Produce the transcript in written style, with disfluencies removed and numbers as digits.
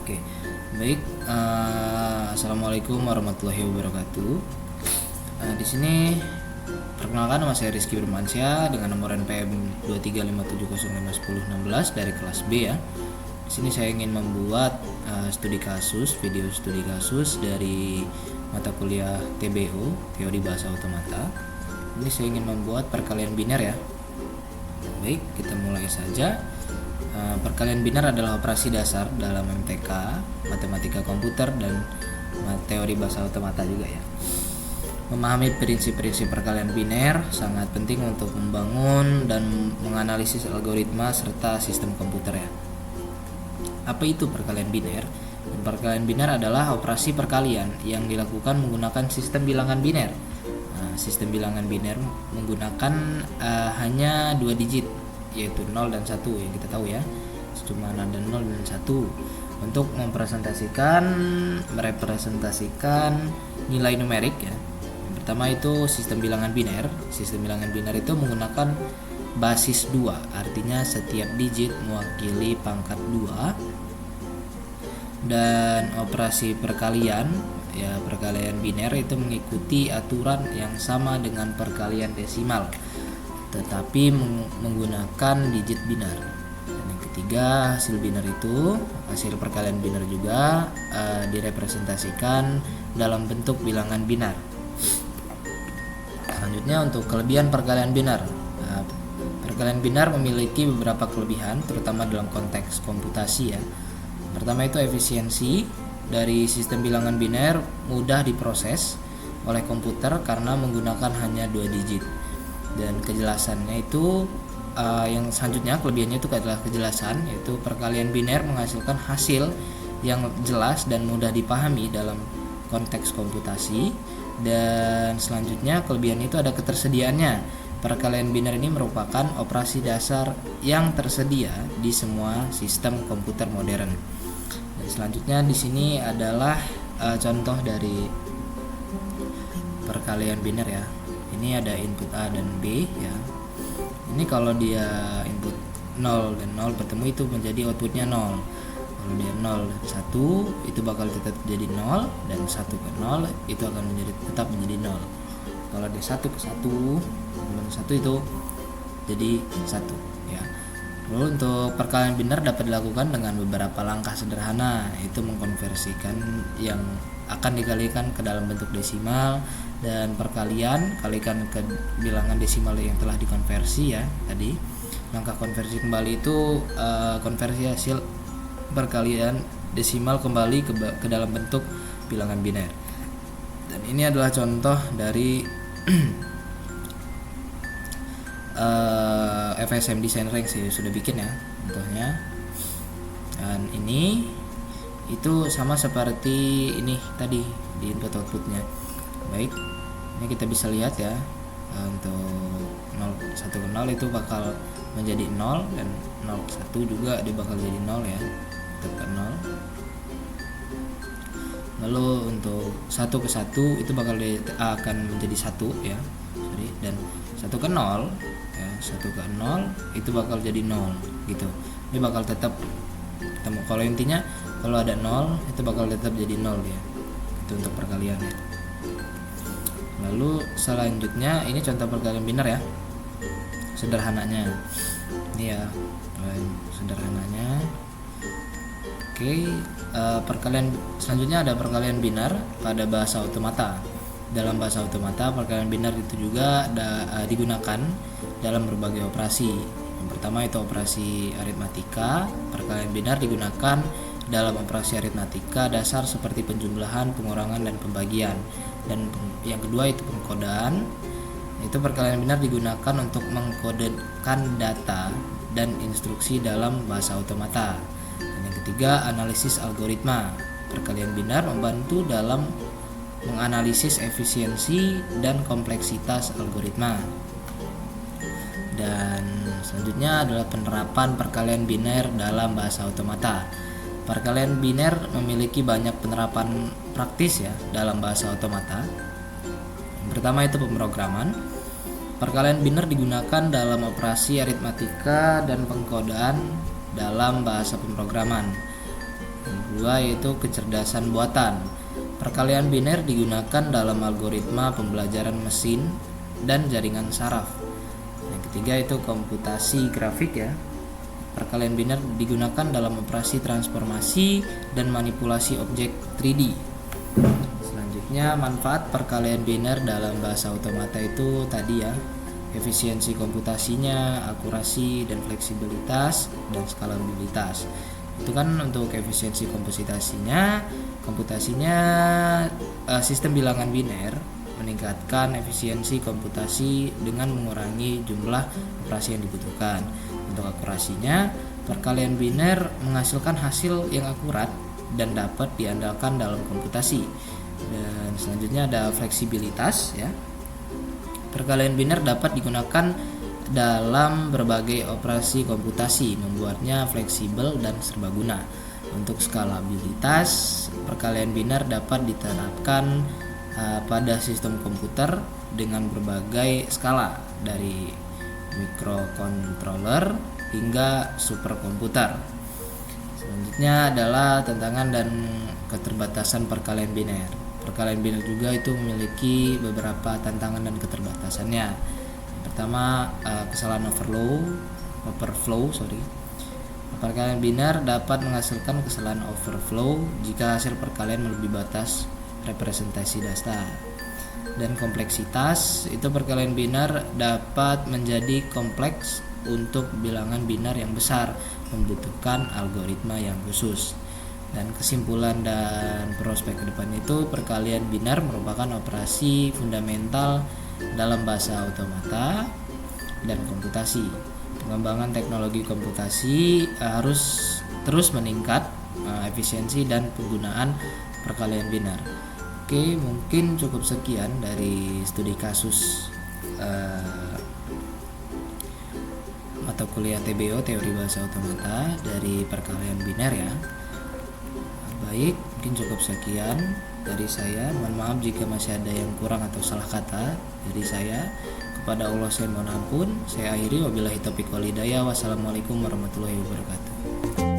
Oke, baik. Assalamualaikum warahmatullahi wabarakatuh. Di sini perkenalkan, nama saya Rizky Bermansyah dengan nomor NPM 23570510616 dari kelas B ya. Di sini saya ingin membuat video studi kasus dari mata kuliah TBO, Teori Bahasa Otomata. Ini saya ingin membuat perkalian biner ya. Baik, kita mulai saja. Perkalian biner adalah operasi dasar dalam MTK, matematika komputer, dan teori bahasa otomata juga ya. Memahami prinsip-prinsip perkalian biner sangat penting untuk membangun dan menganalisis algoritma serta sistem komputer ya. Apa itu perkalian biner? Perkalian biner adalah operasi perkalian yang dilakukan menggunakan sistem bilangan biner. Sistem bilangan biner menggunakan hanya 2 digit, yaitu 0 dan 1 yang kita tahu ya. Cuma ada 0 dan 1 untuk merepresentasikan nilai numerik ya. Yang pertama itu sistem bilangan biner. Sistem bilangan biner itu menggunakan basis 2, artinya setiap digit mewakili pangkat 2. Dan operasi perkalian ya, perkalian biner itu mengikuti aturan yang sama dengan perkalian desimal, tetapi menggunakan digit biner. Dan yang ketiga, hasil perkalian biner juga direpresentasikan dalam bentuk bilangan biner. Selanjutnya untuk kelebihan perkalian biner. Perkalian biner memiliki beberapa kelebihan, terutama dalam konteks komputasi ya. Pertama itu efisiensi dari sistem bilangan biner mudah diproses oleh komputer karena menggunakan hanya 2 digit. Dan kejelasannya itu yang selanjutnya, kelebihannya itu adalah kejelasan, yaitu perkalian biner menghasilkan hasil yang jelas dan mudah dipahami dalam konteks komputasi. Dan selanjutnya kelebihan itu ada ketersediaannya. Perkalian biner ini merupakan operasi dasar yang tersedia di semua sistem komputer modern. Dan selanjutnya di sini adalah contoh dari perkalian biner ya. Ini ada input A dan B ya. Ini kalau dia input 0 dan 0 bertemu itu menjadi outputnya 0. Kalau dia 0 dan 1 itu bakal tetap jadi 0, dan 1 ke 0 itu akan tetap menjadi 0. Kalau dia 1 ke 1 dan 1 itu jadi 1 ya. Lalu untuk perkalian biner dapat dilakukan dengan beberapa langkah sederhana, yaitu mengkonversikan yang akan dikalikan ke dalam bentuk desimal, dan perkalian kalikan ke bilangan desimal yang telah dikonversi ya tadi. Langkah konversi kembali itu konversi hasil perkalian desimal kembali ke dalam bentuk bilangan biner. Dan ini adalah contoh dari FSM Design Rank saya sudah bikin ya contohnya. Dan ini itu sama seperti ini tadi di input outputnya. Baik, ini kita bisa lihat ya, untuk 1 ke 0 itu bakal menjadi 0, dan 0 ke 1 juga dia bakal jadi 0 ya, tetap 0. Lalu untuk 1 ke 1 itu akan menjadi 1 ya, dan 1 ke 0 ya, 1 ke 0 itu bakal jadi 0 gitu. Ini bakal tetap ketemu. Kalau intinya kalau ada 0 itu bakal tetap jadi 0 ya. Itu untuk perkaliannya. Lalu selanjutnya ini contoh perkalian biner ya, sederhananya ini ya, sederhananya. Oke, perkalian selanjutnya ada perkalian biner pada bahasa otomata. Dalam bahasa otomata, perkalian biner itu juga digunakan dalam berbagai operasi. Yang pertama itu operasi aritmatika. Perkalian biner digunakan dalam operasi aritmatika dasar seperti penjumlahan, pengurangan, dan pembagian. Dan yang kedua itu pengkodaan. Itu perkalian biner digunakan untuk mengkodekan data dan instruksi dalam bahasa otomata. Dan yang ketiga, analisis algoritma. Perkalian biner membantu dalam menganalisis efisiensi dan kompleksitas algoritma. Dan selanjutnya adalah penerapan perkalian biner dalam bahasa otomata. Perkalian biner memiliki banyak penerapan praktis ya dalam bahasa otomata. Yang pertama itu pemrograman. Perkalian biner digunakan dalam operasi aritmatika dan pengkodaan dalam bahasa pemrograman. Yang kedua yaitu kecerdasan buatan. Perkalian biner digunakan dalam algoritma pembelajaran mesin dan jaringan saraf. Yang ketiga itu komputasi grafik ya. Perkalian biner digunakan dalam operasi transformasi dan manipulasi objek 3D. Selanjutnya, manfaat perkalian biner dalam bahasa otomata itu tadi ya, efisiensi komputasinya, akurasi dan fleksibilitas dan skalabilitas. Itu kan untuk efisiensi komputasinya, sistem bilangan biner meningkatkan efisiensi komputasi dengan mengurangi jumlah operasi yang dibutuhkan. Untuk akurasinya, perkalian biner menghasilkan hasil yang akurat dan dapat diandalkan dalam komputasi. Dan selanjutnya ada fleksibilitas ya. Perkalian biner dapat digunakan dalam berbagai operasi komputasi, membuatnya fleksibel dan serbaguna. Untuk skalabilitas, perkalian biner dapat diterapkan pada sistem komputer dengan berbagai skala, dari microcontroller hingga superkomputer. Selanjutnya adalah tantangan dan keterbatasan perkalian biner. Perkalian biner juga itu memiliki beberapa tantangan dan keterbatasannya. Yang pertama, kesalahan overflow. Perkalian biner dapat menghasilkan kesalahan overflow jika hasil perkalian melebihi batas representasi dasar. Dan kompleksitas, itu perkalian biner dapat menjadi kompleks untuk bilangan biner yang besar, membutuhkan algoritma yang khusus. Dan kesimpulan dan prospek ke depan itu, perkalian biner merupakan operasi fundamental dalam bahasa otomata dan komputasi. Pengembangan teknologi komputasi harus terus meningkat efisiensi dan penggunaan perkalian biner. Oke, mungkin cukup sekian dari studi kasus mata kuliah TBO, teori bahasa otomata, dari perkalian biner ya. Baik, mungkin cukup sekian dari saya. Mohon maaf jika masih ada yang kurang atau salah kata dari saya. Kepada Allah saya mohon ampun. Saya akhiri, wabillahi taufiq wal hidayah. Wassalamualaikum warahmatullahi wabarakatuh.